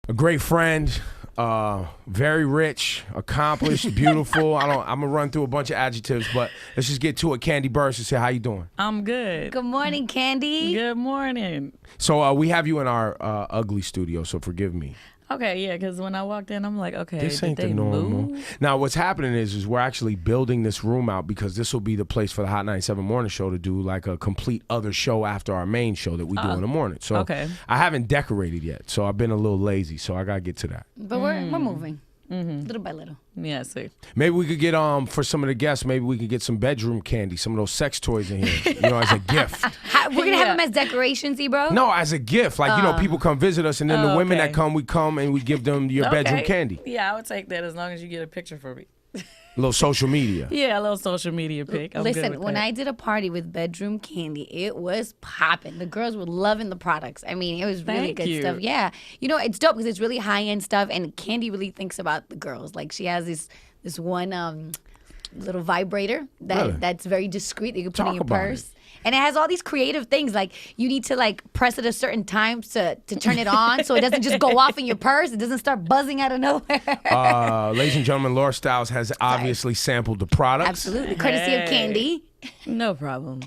A great friend, very rich, accomplished, beautiful. I'm gonna run through a bunch of adjectives, but let's just get to it. Kandi Burruss and say, how you doing? I'm good. Good morning, Kandi. Good morning. So we have you in our ugly studio, so forgive me. Okay, yeah, because when I walked in, I'm like, okay, This did ain't they the normal. move? Now, what's happening is we're actually building this room out because this will be the place for the Hot 97 Morning Show to do like a complete other show after our main show that we do in the morning. So okay. I haven't decorated yet, so I've been a little lazy. So I gotta get to that. But we're moving, little by little. Yeah, see. Maybe we could get for some of the guests. Maybe we could get some bedroom candy, some of those sex toys in here, as a gift. We're gonna have them as decorations, bro. No, as a gift. Like people come visit us, and then the women okay. that come, we come and we give them your bedroom candy. Yeah, I would take that as long as you get a picture for me. A little social media. Yeah, a little social media pic. I'm good Listen, with when that. I did a party with bedroom candy, it was popping. The girls were loving the products. I mean, it was really Thank good you. stuff. Yeah, it's dope because it's really high end stuff, and Kandi really thinks about the girls. Like she has this one little vibrator that's very discreet that you can put Talk in your about purse. And it has all these creative things, like you need to press at a certain time to turn it on, so it doesn't just go off in your purse. It doesn't start buzzing out of nowhere. Ladies and gentlemen, Laura Stiles has obviously sampled the products. Absolutely, courtesy of Kandi. No problem.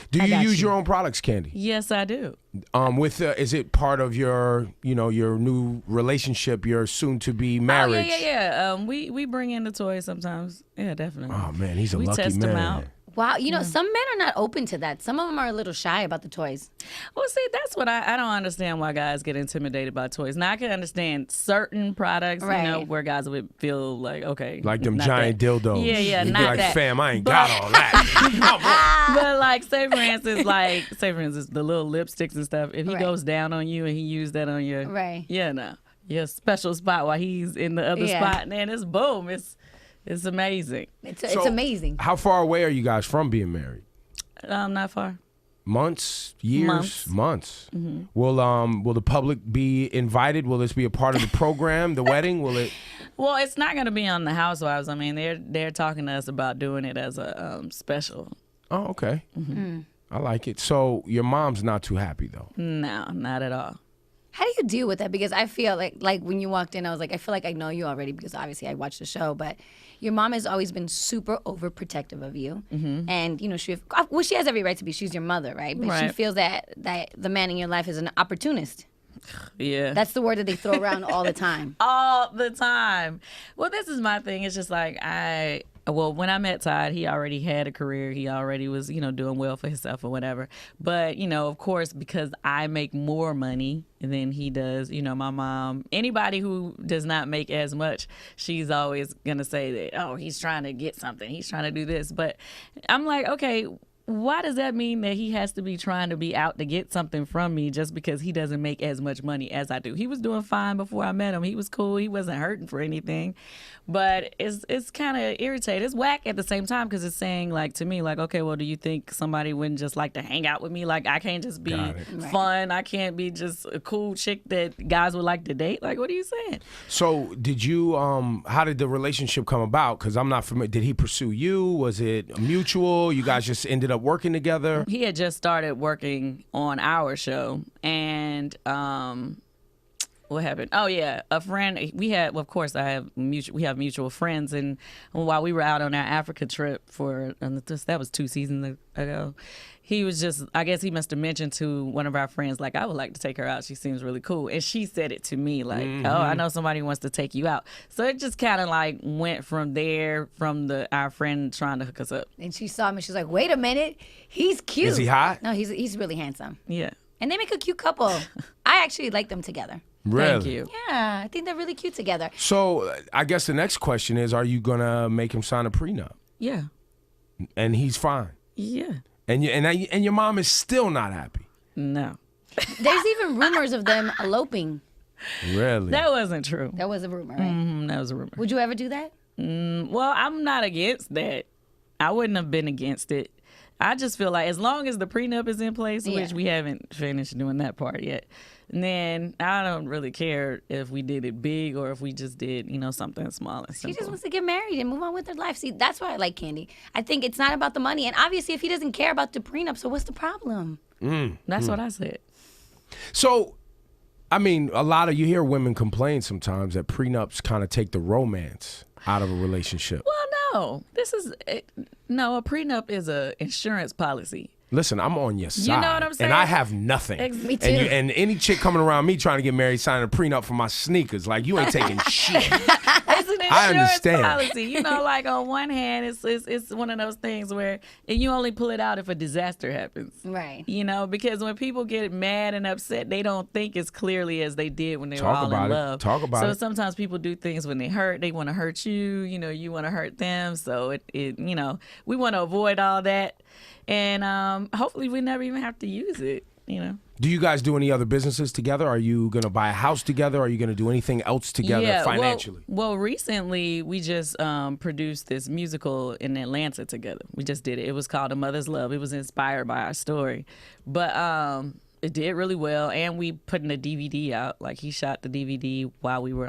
Do you got use you. your own products, Kandi? Yes, I do. Is it part of your your new relationship, your soon-to-be marriage? Oh, yeah. We bring in the toys sometimes. Yeah, definitely. Oh man, he's a we lucky test man. them out. Wow, some men are not open to that. Some of them are a little shy about the toys. Well, see, that's what I don't understand why guys get intimidated by toys. Now, I can understand certain products, Right. where guys would feel like, okay. Like them not giant that. dildos. Yeah, You'd not be like, that. fam, I ain't But- got all that. But like, say for instance, the little lipsticks and stuff. If he Right. goes down on you and he used that on your Right. your special spot while he's in the other Yeah. spot, and then it's boom, it's amazing. It's So, amazing. How far away are you guys from being married? Not far. Months, years, Months. Will the public be invited? Will this be a part of the program, the wedding? Will it? Well, it's not going to be on the Housewives. I mean, they're talking to us about doing it as a special. Oh, okay. I like it. So your mom's not too happy though. No, not at all. How do you deal with that? Because I feel like when you walked in, I was like, I feel like I know you already because obviously I watched the show. But your mom has always been super overprotective of you, and she has every right to be. She's your mother, right? But she Right. feels that the man in your life is an opportunist. Yeah. That's the word that they throw around all the time. all the time. Well, this is my thing. It's just like when I met Todd, he already had a career. He already was, doing well for himself or whatever. But, of course, because I make more money than he does, my mom, anybody who does not make as much, she's always going to say that, oh, he's trying to get something. He's trying to do this. But I'm like, okay, why does that mean that he has to be trying to be out to get something from me just because he doesn't make as much money as I do? He was doing fine before I met him. He was cool. He wasn't hurting for anything. But it's kind of irritating. It's whack at the same time because it's saying, to me, okay, well, do you think somebody wouldn't just like to hang out with me? Like, I can't just be Got it. fun. I can't be just a cool chick that guys would like to date. Like, what are you saying? So did you? How did the relationship come about? Because I'm not familiar. Did he pursue you? Was it mutual? You guys just ended up working together? He had just started working on our show, and what happened? Oh yeah, a friend we had. Well, of course, we have mutual friends, and while we were out on our Africa trip that was 2 seasons ago, he was just, I guess he must have mentioned to one of our friends, like, I would like to take her out. She seems really cool. And she said it to me, like, oh, I know somebody wants to take you out. So it just kind of went from there, from our friend trying to hook us up. And she saw me. She's like, wait a minute. He's cute. Is he hot? No, he's really handsome. Yeah. And they make a cute couple. I actually like them together. Really? Thank you. Yeah, I think they're really cute together. So I guess the next question is, are you gonna make him sign a prenup? Yeah. And he's fine. Yeah. And your mom is still not happy. No. There's even rumors of them eloping. Really? That wasn't true. That was a rumor, right? That was a rumor. Would you ever do that? Well, I'm not against that. I wouldn't have been against it. I just feel like as long as the prenup is in place, which Yeah. we haven't finished doing that part yet, then I don't really care if we did it big or if we just did, something small and She simple. just wants to get married and move on with her life. See, that's why I like Kandi. I think it's not about the money. And obviously, if he doesn't care about the prenup, so what's the problem? That's what I said. So I mean, you hear women complain sometimes that prenups kind of take the romance out of a relationship. Well, no, a prenup is a insurance policy. Listen, I'm on your side. You know what I'm saying? And I have nothing. Me too. And any chick coming around me trying to get married signing a prenup for my sneakers, like, you ain't taking shit. It's an I insurance understand. policy. You know, like on one hand, it's one of those things where you only pull it out if a disaster happens. Right. You know, because when people get mad and upset, they don't think as clearly as they did when they were all in love. Talk about it. So sometimes people do things when they hurt. They want to hurt you. You know, you want to hurt them. So it you know, we want to avoid all that. And hopefully we never even have to use it, you know. Do you guys do any other businesses together? Are you going to buy a house together? Are you going to do anything else together financially? Well, recently we just produced this musical in Atlanta together. We just did it. It was called A Mother's Love. It was inspired by our story. But it did really well. And we put in a DVD out. Like, he shot the DVD while we were,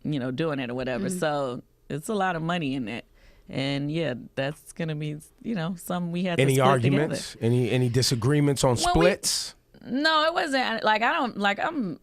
you know, doing it or whatever. Mm-hmm. So it's a lot of money in it. And yeah, that's gonna be, you know, something we had to split arguments, together. any disagreements on splits? No, it wasn't. Like, I don't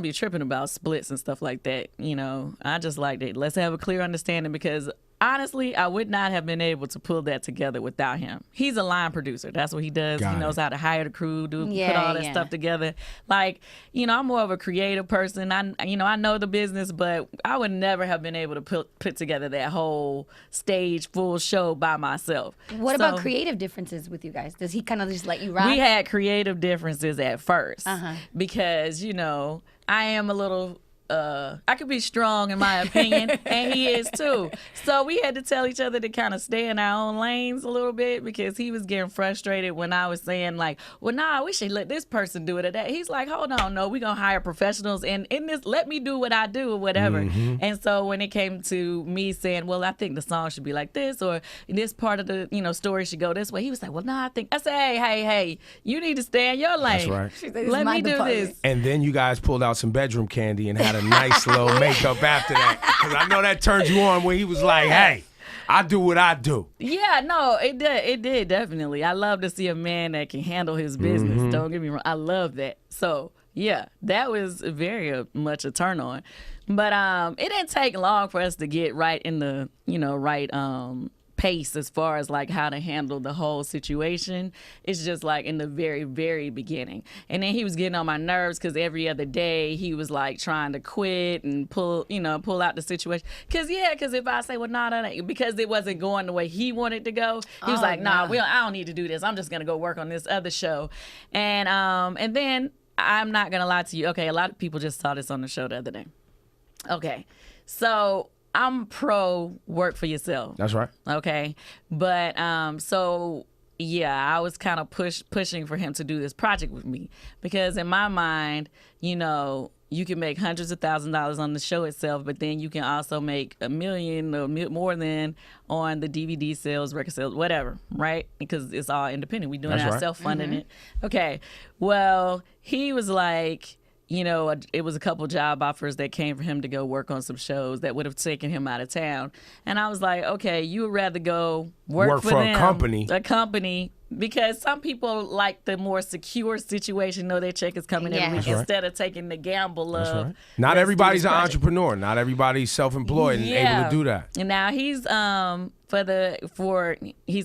be tripping about splits and stuff like that. You know, I just like that. Let's have a clear understanding, because honestly, I would not have been able to pull that together without him. He's a line producer. That's what he does. He knows how to hire the crew, put all that stuff together. Like, you know, I'm more of a creative person. I know the business, but I would never have been able to put together that whole stage, full show by myself. What about creative differences with you guys? Does he kind of just let you rock? We had creative differences at first because, you know, I am a little... I could be strong in my opinion, and he is too. So we had to tell each other to kind of stay in our own lanes a little bit, because he was getting frustrated when I was saying, like, well, nah, we should let this person do it or that. He's like, hold on, no, we're going to hire professionals, and in this, let me do what I do or whatever. Mm-hmm. And so when it came to me saying, well, I think the song should be like this, or this part of the, you know, story should go this way, he was like, well, no, I said, hey, you need to stay in your lane. That's right. Let me do this. And then you guys pulled out some bedroom candy and had a nice little makeup after that, because I know that turned you on when he was like, hey, I do what I do. Yeah, no, it did definitely. I love to see a man that can handle his business. Mm-hmm. Don't get me wrong, I love that. So yeah, that was very much a turn on. But it didn't take long for us to get right in the, you know, right pace as far as like how to handle the whole situation. It's just like in the very, very beginning. And then he was getting on my nerves, because every other day he was like trying to quit and pull out the situation. Because if I say, well, nah, because it wasn't going the way he wanted to go, he was like, nah, I don't need to do this. I'm just going to go work on this other show. And then I'm not going to lie to you. Okay, a lot of people just saw this on the show the other day. Okay, so I'm pro work for yourself. That's right. Okay. But so yeah, I was kind of pushing for him to do this project with me, because in my mind, you know, you can make hundreds of thousands of dollars on the show itself, but then you can also make $1 million or more than on the DVD sales, record sales, whatever, right? Because it's all independent. We're doing it self-funding it. Okay. Well, he was like, you know, it was a couple job offers that came for him to go work on some shows that would have taken him out of town. And I was like, okay, you would rather go work for them, a company, because some people like the more secure situation, know their check is coming every week, instead of taking the gamble of. Right. Not everybody's an entrepreneur. Not everybody's self-employed and able to do that. And now he's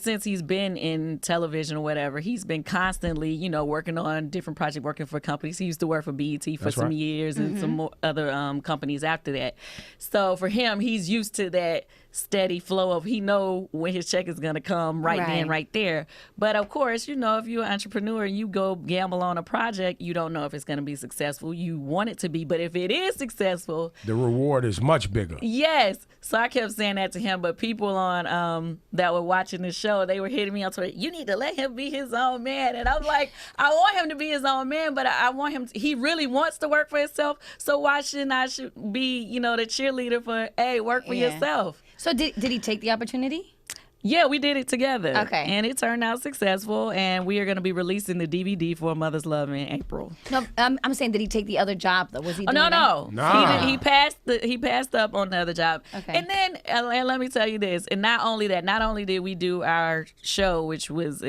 since he's been in television or whatever, he's been constantly, you know, working on different projects, working for companies. He used to work for BET for some years and some more other companies after that. So for him, he's used to that steady flow of, he know when his check is going to come right then, right there. But of course, you know, if you're an entrepreneur and you go gamble on a project, you don't know if it's going to be successful. You want it to be, but if it is successful, the reward is much bigger. Yes. So I kept saying that to him, but people on that were watching the show, they were hitting me on Twitter, you need to let him be his own man. And I'm like, I want him to be his own man, but I want him he really wants to work for himself. So why shouldn't I be, you know, the cheerleader for, hey, work for yourself? So did he take the opportunity? Yeah, we did it together. Okay. And it turned out successful, and we are going to be releasing the DVD for A Mother's Love in April. No, I'm saying, did he take the other job though? Was he? Oh, doing no. Nah. He passed up on the other job. Okay. And then, and let me tell you this, and not only that, not only did we do our show, which was,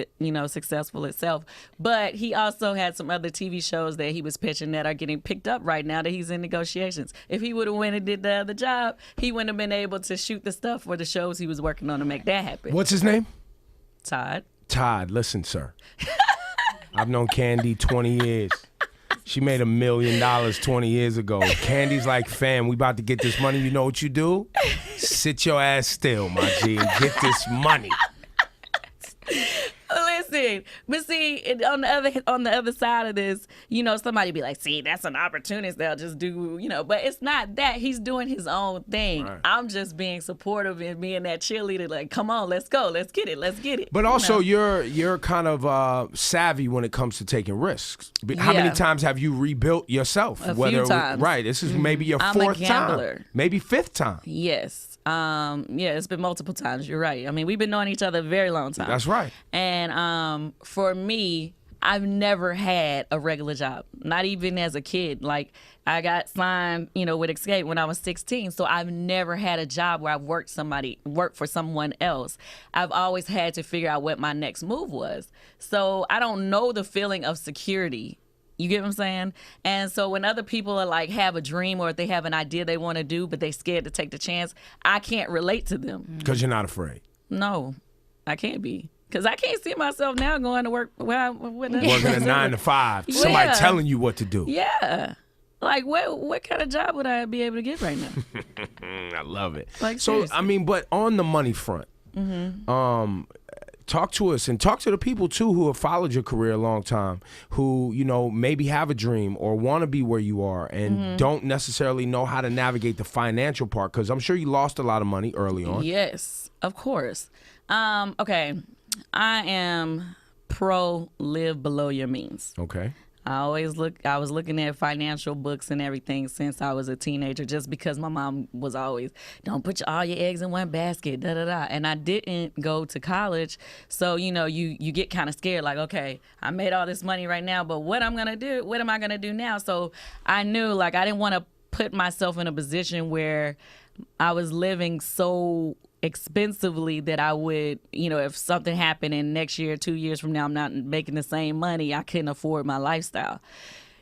successful itself, but he also had some other TV shows that he was pitching that are getting picked up right now that he's in negotiations. If he would have went and did the other job, he wouldn't have been able to shoot the stuff for the shows he was working on to make that happen. What's his name? Todd. Todd, listen, sir. I've known Kandi 20 years. She made $1 million 20 years ago. Candy's like, fam, we about to get this money. You know what you do? Sit your ass still, my G, and get this money. Listen, but see, on the other side of this, somebody be like, see, that's an opportunist. They'll just do, but it's not that. He's doing his own thing. Right. I'm just being supportive and being that cheerleader, like, come on, let's go, let's get it. But also, you're kind of savvy when it comes to taking risks. How many times have you rebuilt yourself? A few times. Right. This is maybe your I'm a fourth gambler. time, maybe fifth time. Yes. It's been multiple times. You're right. I mean, we've been knowing each other a very long time. That's right. And for me, I've never had a regular job, not even as a kid. Like, I got signed, with Escape when I was 16. So I've never had a job where I've worked for someone else. I've always had to figure out what my next move was. So I don't know the feeling of security. You get what I'm saying? And so when other people are like, have a dream, or if they have an idea they want to do, but they scared to take the chance, I can't relate to them. Because you're not afraid. No, I can't be. Because I can't see myself now going to work Working a 9 to 5. Somebody Yeah. telling you what to do. Yeah. Like, what kind of job would I be able to get right now? I love it. Like, so, seriously. I mean, but on the money front, talk to us and talk to the people, too, who have followed your career a long time, who, maybe have a dream or want to be where you are and don't necessarily know how to navigate the financial part, because I'm sure you lost a lot of money early on. Yes, of course. Okay, I am pro live below your means. Okay. I was looking at financial books and everything since I was a teenager, just because my mom was always, don't put all your eggs in one basket, da da da. And I didn't go to college. So, you get kind of scared, like, okay, I made all this money right now, but what am I going to do now? So I knew, like, I didn't want to put myself in a position where I was living so expensively that I would, if something happened and next year, 2 years from now, I'm not making the same money, I couldn't afford my lifestyle.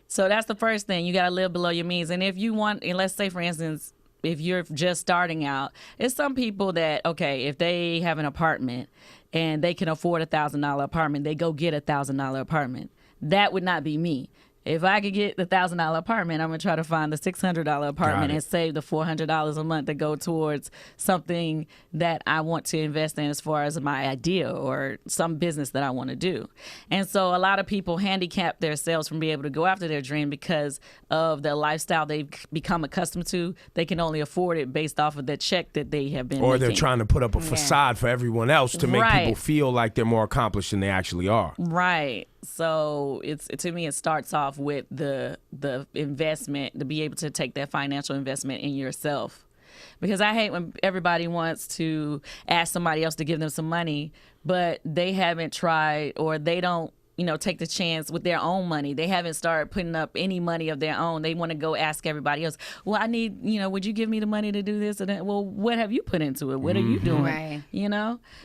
So that's the first thing. You got to live below your means. And if you want, and let's say, for instance, if you're just starting out, it's some people that, okay, if they have an apartment and they can afford $1,000 apartment, they go get $1,000 apartment. That would not be me. If I could get the $1,000 apartment, I'm going to try to find the $600 apartment and save the $400 a month to go towards something that I want to invest in as far as my idea or some business that I want to do. And so a lot of people handicap themselves from being able to go after their dream because of the lifestyle they've become accustomed to. They can only afford it based off of the check that they have been Or making. they're trying to put up a facade for everyone else to make Right. people feel like they're more accomplished than they actually are. Right. So to me, it starts off with the investment, to be able to take that financial investment in yourself. Because I hate when everybody wants to ask somebody else to give them some money, but they haven't tried, or they don't, take the chance with their own money. They haven't started putting up any money of their own. They want to go ask everybody else, well, I need, would you give me the money to do this or that? Well, what have you put into it? What are you doing? Right.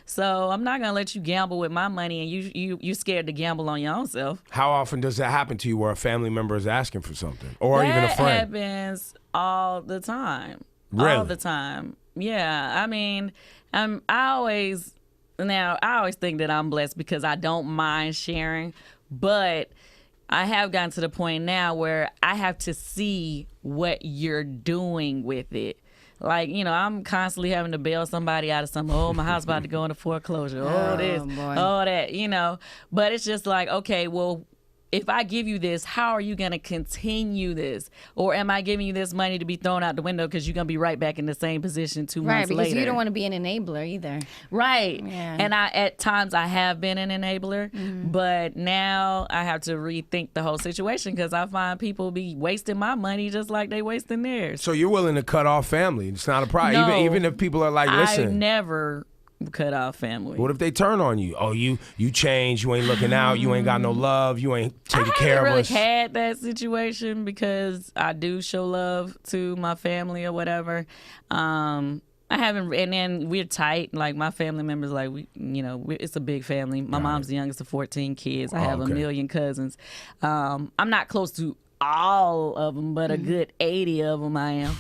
So I'm not going to let you gamble with my money, and you scared to gamble on your own self. How often does that happen to you where a family member is asking for something, or That even a friend? happens all the time. Really? All the time. Yeah. I mean, I always think that I'm blessed because I don't mind sharing, but I have gotten to the point now where I have to see what you're doing with it. Like, I'm constantly having to bail somebody out of something. Oh, my house about to go into foreclosure. Oh, this, boy. oh, that, But it's just like, okay, well, if I give you this, how are you going to continue this? Or am I giving you this money to be thrown out the window because you're going to be right back in the same position 2 months Right, because later? you don't want to be an enabler either. Right. Yeah. And at times I have been an enabler, but now I have to rethink the whole situation because I find people be wasting my money just like they wasting theirs. So you're willing to cut off family. It's not a problem. No, Even if people are like, I listen. never cut off family. What if they turn on you? Oh, you change. You ain't looking out. You ain't got no love. You ain't taking care of us. I haven't really had that situation because I do show love to my family or whatever. I haven't, and then we're tight. Like my family members, like it's a big family. My mom's the youngest of 14 kids. I have a million cousins. I'm not close to all of them, but a good 80 of them I am.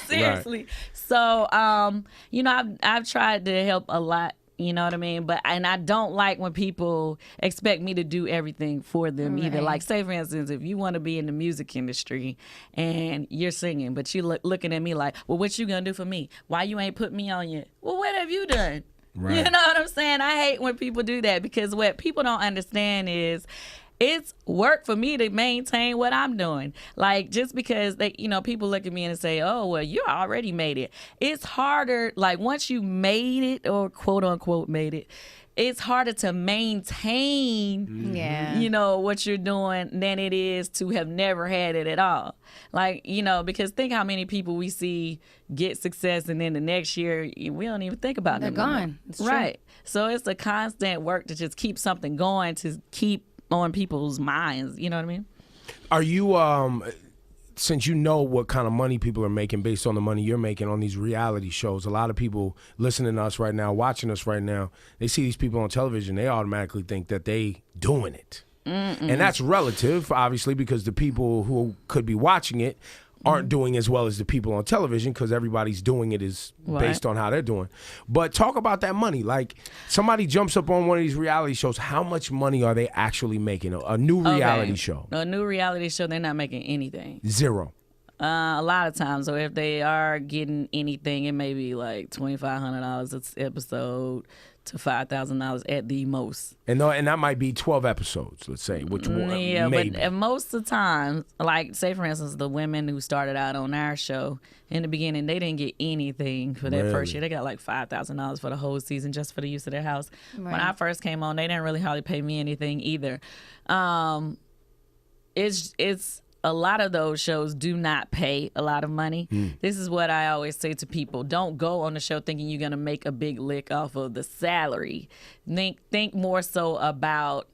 Seriously. Right. So, I've tried to help a lot. You know what I mean? And I don't like when people expect me to do everything for them either. Like, say, for instance, if you want to be in the music industry and you're singing, but you're looking at me like, well, what you going to do for me? Why you ain't put me on yet? Well, what have you done? Right. You know what I'm saying? I hate when people do that because what people don't understand is it's work for me to maintain what I'm doing. Like, just because people look at me and say, oh, well, you already made it. It's harder, like, once you made it, or quote unquote made it, it's harder to maintain, what you're doing than it is to have never had it at all. Like, because think how many people we see get success and then the next year we don't even think about them. They're gone. It's right. True. So it's a constant work to just keep something going, to keep on people's minds, you know what I mean? Are you, since you know what kind of money people are making based on the money you're making on these reality shows, a lot of people listening to us right now, watching us right now, they see these people on television, they automatically think that they doing it. And that's relative, obviously, because the people who could be watching it aren't doing as well as the people on television because everybody's doing it is based on how they're doing. But talk about that money. Like, somebody jumps up on one of these reality shows. How much money are they actually making? A new reality show. A new reality show, they're not making anything. Zero. A lot of times. So if they are getting anything, it may be like $2,500 an episode to $5,000 at the most. And that might be 12 episodes, let's say, which maybe. But most of the time, like, say, for instance, the women who started out on our show, in the beginning, they didn't get anything for that first year. They got like $5,000 for the whole season just for the use of their house. Right. When I first came on, they didn't really hardly pay me anything either. It's a lot of those shows do not pay a lot of money. This is what I always say to people. Don't go on the show thinking you're going to make a big lick off of the salary. Think more so about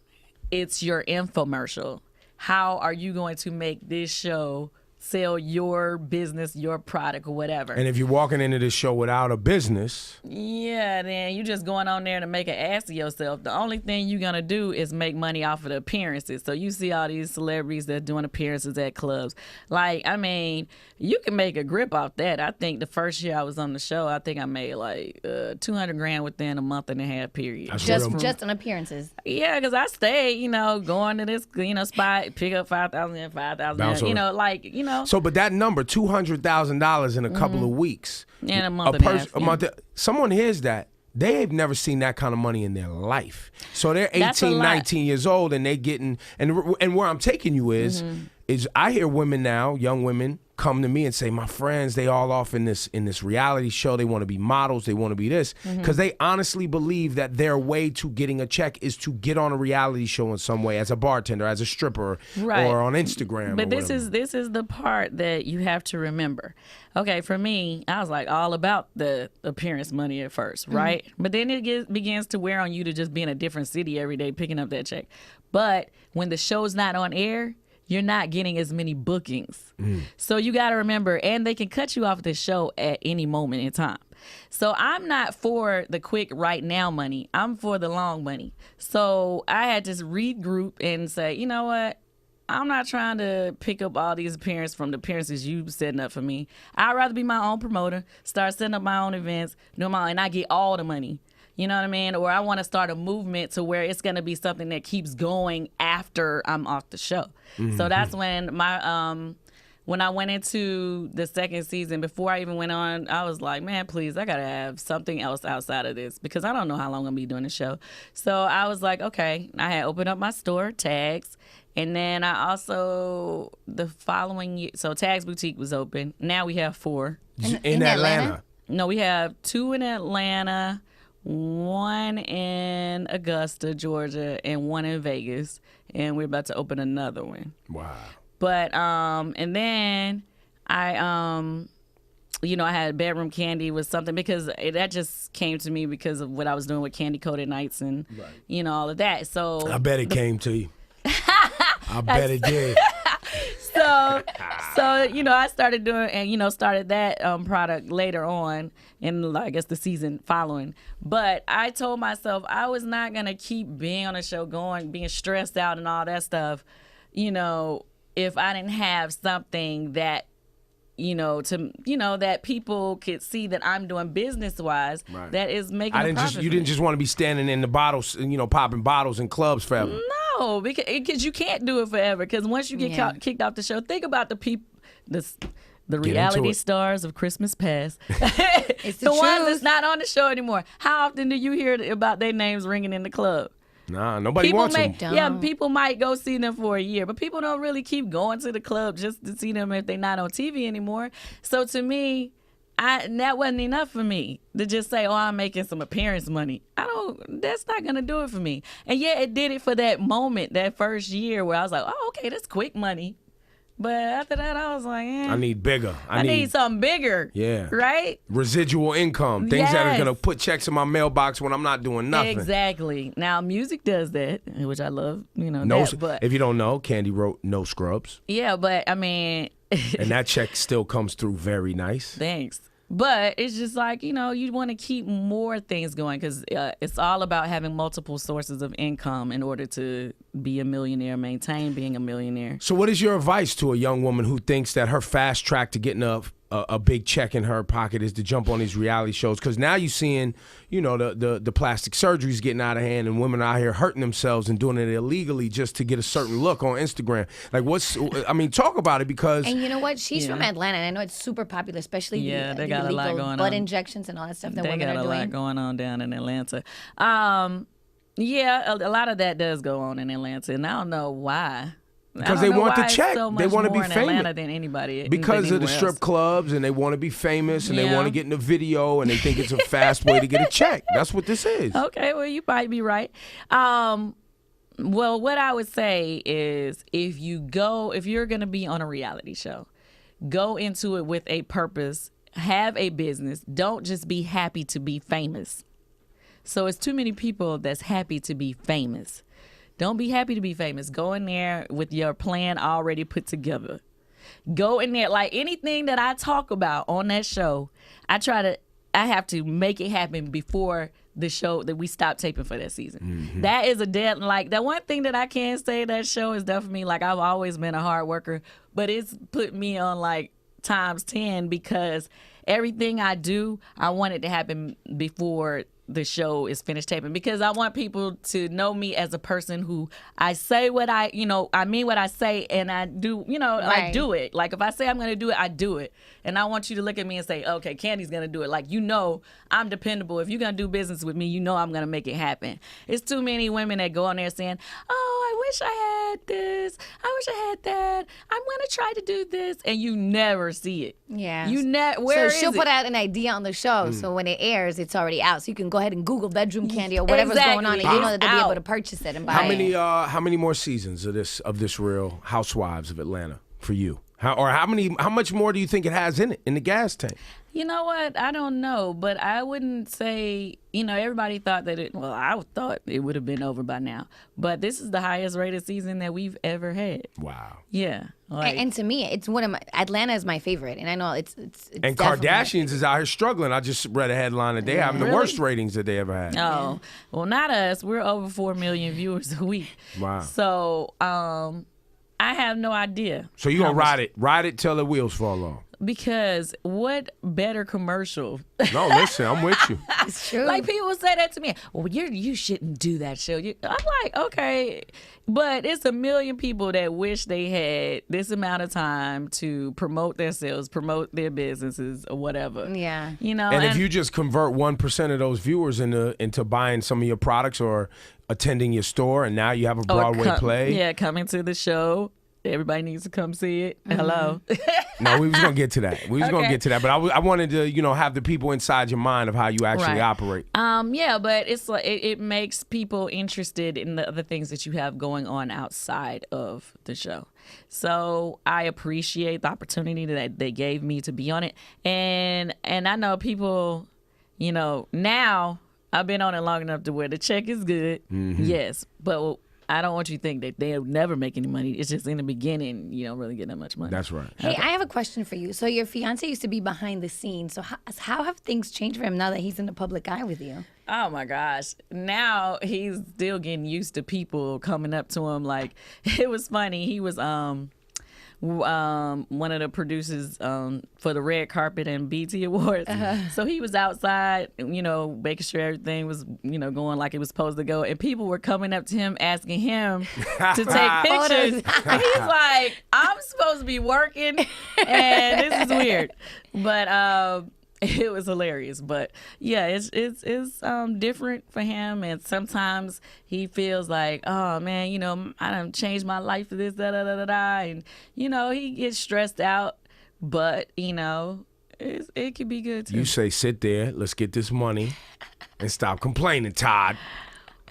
it's your infomercial. How are you going to make this show sell your business, your product, or whatever? And if you're walking into this show without a business, then you just going on there to make an ass of yourself. The only thing you're gonna do is make money off of the appearances. So you see all these celebrities that are doing appearances at clubs. Like, I mean, you can make a grip off that. I think the first year I was on the show, I think I made like $200,000 within a month and a half period. Just on appearances. Yeah, because I stayed, going to this, spot, pick up $5,000, So, but that number, $200,000 in a couple of weeks. In a month and a half. A month. Someone hears that. They have never seen that kind of money in their life. So they're 18, 19 years old, and they getting, and where I'm taking you is I hear women now, young women, come to me and say, my friends, they all off in this reality show. They want to be models. They want to be this. Because they honestly believe that their way to getting a check is to get on a reality show in some way, as a bartender, as a stripper, or on Instagram. But this is the part that you have to remember. Okay, for me, I was like all about the appearance money at first, right? But then it begins to wear on you to just be in a different city every day picking up that check. But when the show's not on air, you're not getting as many bookings. So you got to remember, and they can cut you off the show at any moment in time. So I'm not for the quick right now money. I'm for the long money. So I had to regroup and say, you know what? I'm not trying to pick up all these appearances from the appearances you setting up for me. I'd rather be my own promoter, start setting up my own events, and I get all the money. You know what I mean? Or I want to start a movement to where it's going to be something that keeps going after I'm off the show. So that's when when I went into the second season, before I even went on, I was like, man, please, I got to have something else outside of this because I don't know how long I'm going to be doing the show. So I was like, okay, I had opened up my store, Tags. And then I also, the following year, so Tags Boutique was open. Now we have 4. In Atlanta? No, we have 2 in Atlanta, 1 in Augusta, Georgia, and 1 in Vegas. And we're about to open another one. Wow. But, and then I I had Bedroom Candy was something because that just came to me because of what I was doing with Candy Coated Nights and, all of that. So I bet it came to you. I bet it did. So, I started doing and, started that product later on in, I guess, the season following. But I told myself I was not going to keep being on the show being stressed out and all that stuff, if I didn't have something that, that people could see that I'm doing business-wise that is making a profit. You didn't just want to be standing in the bottles, popping bottles in clubs forever. No, because you can't do it forever. Because once you get kicked off the show, think about the people, the reality stars of Christmas past. It's the ones that's not on the show anymore. How often do you hear about their names ringing in the club? Nah, nobody wants them. Yeah, people might go see them for a year, but people don't really keep going to the club just to see them if they're not on TV anymore. So to me, that wasn't enough for me to just say, oh, I'm making some appearance money. That's not going to do it for me. And yeah, it did it for that moment, that first year where I was like, oh, okay, that's quick money. But after that, I was like, I need bigger. I need something bigger. Yeah. Right? Residual income. Things that are going to put checks in my mailbox when I'm not doing nothing. Exactly. Now, music does that, which I love, but if you don't know, Kandi wrote No Scrubs. Yeah, but I mean. And that check still comes through very nice. Thanks. But it's just like, you want to keep more things going because it's all about having multiple sources of income in order to be a millionaire, maintain being a millionaire. So what is your advice to a young woman who thinks that her fast track to getting a big check in her pocket is to jump on these reality shows? Because now you're seeing, the plastic surgeries getting out of hand and women out here hurting themselves and doing it illegally just to get a certain look on Instagram. Like talk about it because... And you know what? She's from Atlanta, and I know it's super popular, especially the got a lot illegal going butt on. Injections and all that stuff that they women are doing. They got a lot going on down in Atlanta. A lot of that does go on in Atlanta, and I don't know why. Because they want the check. They want to be famous. Atlanta than anybody. Because of the strip clubs, and they want to be famous, and they want to get in the video, and they think it's a fast way to get a check. That's what this is. Okay, well, you might be right. Well, what I would say is if you're going to be on a reality show, go into it with a purpose, have a business. Don't just be happy to be famous. So it's too many people that's happy to be famous. Don't be happy to be famous. Go in there with your plan already put together. Go in there like anything that I talk about on that show. I have to make it happen before the show that we stop taping for that season. Mm-hmm. That is that one thing that I can say that show is done for me. Like I've always been a hard worker, but it's put me on like times 10 because everything I do, I want it to happen before the show is finished taping because I want people to know me as a person who I say what I mean what I say and I do, I do it. Like if I say I'm going to do it, I do it. And I want you to look at me and say, okay, Kandi's going to do it. Like, I'm dependable. If you're going to do business with me, I'm going to make it happen. It's too many women that go on there saying, oh, I wish I had this. I wish I had that. I'm going to try to do this. And you never see it. Yeah. Where is she'll it? put out an idea on the show. So when it airs, it's already out. So you can go ahead and Google Bedroom Candy or whatever's going on, and you know that they'll be able to purchase it and buy it. How many more seasons of this Real Housewives of Atlanta for you? How much more do you think it has in it, in the gas tank? You know what? I don't know, but I wouldn't say, everybody thought I thought it would have been over by now. But this is the highest rated season that we've ever had. Wow. Yeah. And to me, it's one of Atlanta is my favorite. And I know it's and Kardashians is out here struggling. I just read a headline that they having the worst ratings that they ever had. Oh, well, not us. We're over 4 million viewers a week. Wow. So, I have no idea. So you gonna ride it till the wheels fall off. Because what better commercial? No, listen, I'm with you. It's true. Like people say that to me. Well, you shouldn't do that show. I'm like, okay, but it's a million people that wish they had this amount of time to promote themselves, promote their businesses, or whatever. Yeah. And if you just convert 1% of those viewers into buying some of your products or attending your store, and now you have a Broadway play. Yeah, coming to the show. Everybody needs to come see it. Mm-hmm. Hello. No, we was gonna get to that. But I wanted to, have the people inside your mind of how you actually operate. Yeah, but it's like it makes people interested in the other things that you have going on outside of the show. So I appreciate the opportunity that they gave me to be on it. And I know people, now I've been on it long enough to where the check is good. Yes. But I don't want you to think that they'll never make any money. It's just in the beginning, you don't really get that much money. That's right. Hey, I have a question for you. So your fiance used to be behind the scenes. So how have things changed for him now that he's in the public eye with you? Oh my gosh. Now he's still getting used to people coming up to him. Like, it was funny. He was one of the producers for the red carpet and BT Awards. So he was outside, making sure everything was, going like it was supposed to go. And people were coming up to him asking him to take pictures. And he's like, I'm supposed to be working, and this is weird. But it was hilarious. But yeah, it's different for him, and sometimes he feels like, oh man, I done changed my life for this, and he gets stressed out. But it could be good too. You say, sit there, let's get this money, and stop complaining, Todd.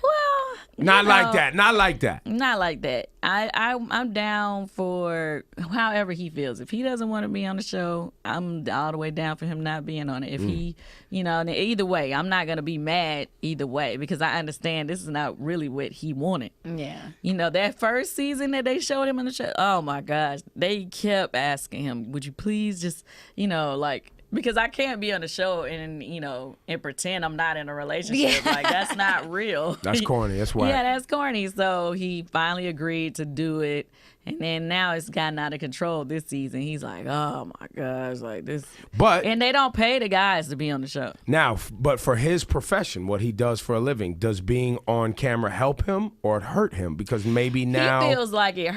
Well, Not like that. Not like that. Not like that. I'm down for however he feels. If he doesn't want to be on the show, I'm all the way down for him not being on it. If he, either way, I'm not gonna be mad either way, because I understand this is not really what he wanted. Yeah. That first season that they showed him on the show, oh my gosh, they kept asking him, would you please just, because I can't be on the show and pretend I'm not in a relationship. Yeah. Like, that's not real. That's corny. That's why. Yeah, that's corny. So he finally agreed to do it. And then now it's gotten out of control this season. He's like, oh my gosh, like this. And they don't pay the guys to be on the show. Now, but for his profession, what he does for a living, does being on camera help him or hurt him? Because maybe now he feels like it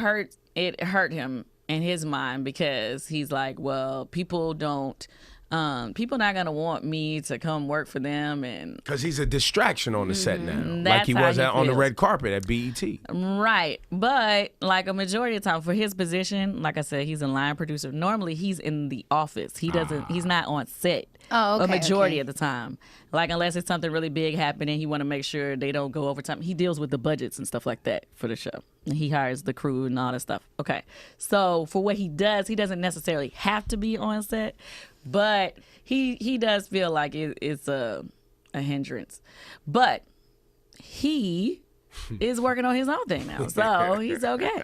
hurt him in his mind, because he's like, well, people not gonna want me to come work for them, and because he's a distraction on the set now, like that's he how was he on the feels. red carpet at BET. Right. But like a majority of the time, for his position, like I said, he's a line producer. Normally he's in the office. He's not on set. Oh, okay, a majority okay. of the time. Like, unless it's something really big happening, he want to make sure they don't go overtime. He deals with the budgets and stuff like that for the show. And he hires the crew and all that stuff. Okay. So for what he does, he doesn't necessarily have to be on set, but he does feel like it's a hindrance. But he is working on his own thing now, so he's okay.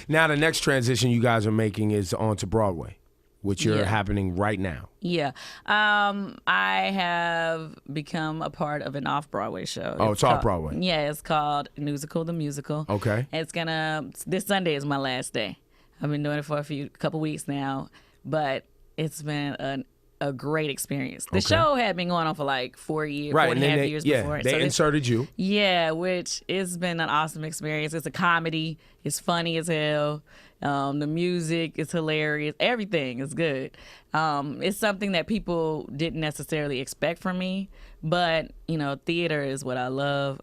Now the next transition you guys are making is onto Broadway, which you're happening right now. Yeah. I have become a part of an off-Broadway show. Oh, it's off-Broadway. Yeah, it's called Musical the Musical. Okay. This Sunday is my last day. I've been doing it for a couple weeks now, but it's been a great experience. The show had been going on for like 4 years, Right, 4.5 years before. They inserted you. Yeah, which it's been an awesome experience. It's a comedy. It's funny as hell. The music is hilarious. Everything is good. It's something that people didn't necessarily expect from me, but theater is what I love.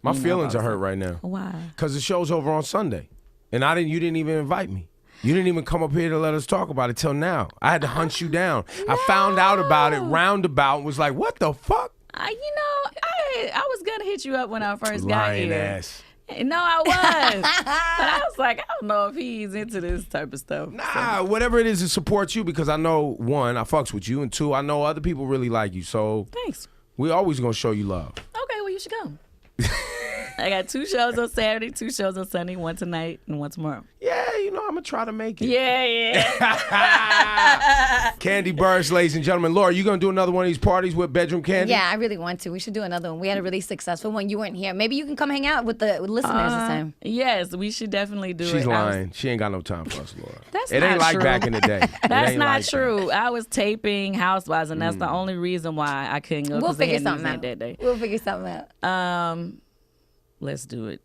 My feelings are hurt right now. Why? Because the show's over on Sunday, and you didn't even invite me. You didn't even come up here to let us talk about it till now. I had to hunt you down. No. I found out about it roundabout and was like, what the fuck? I was gonna hit you up when I first got Lying here. ass. No, I was. But I was like, I don't know if he's into this type of stuff. Nah, whatever it is, it supports you, because I know, one, I fucks with you, and two, I know other people really like you. So Thanks. we always gonna show you love. Okay, well, you should go. I got 2 shows on Saturday, 2 shows on Sunday, 1 tonight and 1 tomorrow. Yeah, I'm gonna try to make it. Yeah. Kandi Burruss, ladies and gentlemen. Laura, you gonna do another one of these parties with Bedroom Kandi? Yeah, I really want to. We should do another one. We had a really successful one. You weren't here. Maybe you can come hang out with the listeners this time. Yes, we should definitely do it. She's lying. She ain't got no time for us, Laura. That's it not ain't like true. back in the day. That's not true. I was taping Housewives, and that's the only reason why I couldn't go. We'll 'cause they figure had something news out. that day. We'll figure something out. Let's do it.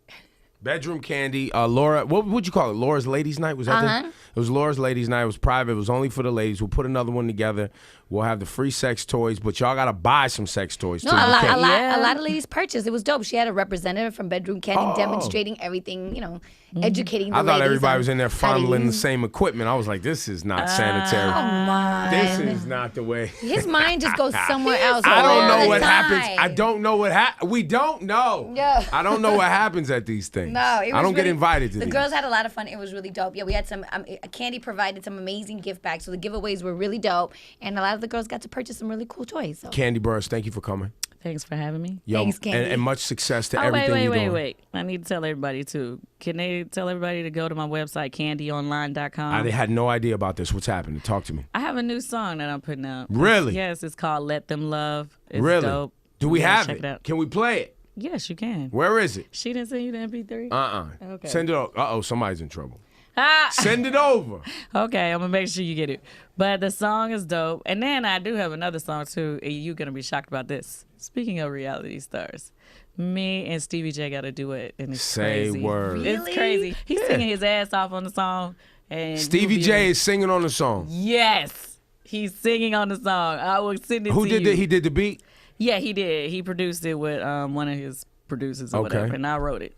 Bedroom Kandi. Laura, what would you call it? Laura's Ladies Night? Was that it was Laura's Ladies Night. It was private. It was only for the ladies. We'll put another one together. We'll have the free sex toys, but y'all got to buy some sex toys, too. No, a You lot, can't- a lot of ladies purchased. It was dope. She had a representative from Bedroom Kandi demonstrating everything, educating the I ladies. thought everybody on was in there how to fondling the use- same equipment. I was like, this is not sanitary. Come on. This is not the way. His mind just goes somewhere else. I don't all know the what time. happens. I don't know what we don't know. Yeah. I don't know what happens at these things. No, it was I don't get really- invited to The these. girls had a lot of fun. It was really dope. Yeah, we had some. Kandi provided some amazing gift bags, so the giveaways were really dope, and a lot of the girls got to purchase some really cool toys. So. Kandi Burruss, thank you for coming. Thanks for having me. Yo, Thanks, Kandi. and much success to Oh, everything you're doing. wait. I need to tell everybody, too. Can they tell everybody to go to my website, candyonline.com? I had no idea about this. What's happening? Talk to me. I have a new song that I'm putting out. Really? Yes, it's called Let Them Love. It's Really? dope. Do we Yeah, have check it? out. Can we play it? Yes, you can. Where is it? She didn't send you the MP3? Okay. Send it over. Uh-oh, somebody's in trouble. Ah! Send it over. Okay, I'm going to make sure you get it. But the song is dope. And then I do have another song, too, and you're going to be shocked about this. Speaking of reality stars, me and Stevie J got to do it, and it's Say crazy. word. Really? It's crazy. He's singing his ass off on the song. And Stevie J is singing on the song. Yes. He's singing on the song. I will send it Who to did you. He did the beat? Yeah, he did. He produced it with one of his producers or Okay. whatever, and I wrote it.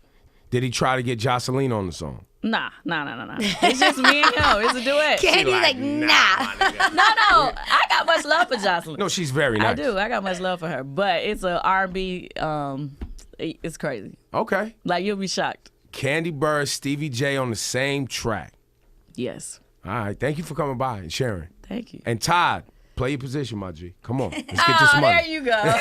Did he try to get Jocelyn on the song? Nah. It's just me and him. It's a duet. Kandi's like, nah. No. I got much love for Jocelyn. No, she's very nice. I do. I got much love for her. But it's a R&B. It's crazy. Okay. Like, you'll be shocked. Kandi Burruss, Stevie J on the same track. Yes. All right. Thank you for coming by and sharing. Thank you. And Todd, play your position, my G. Come on. Let's get this money. There you go.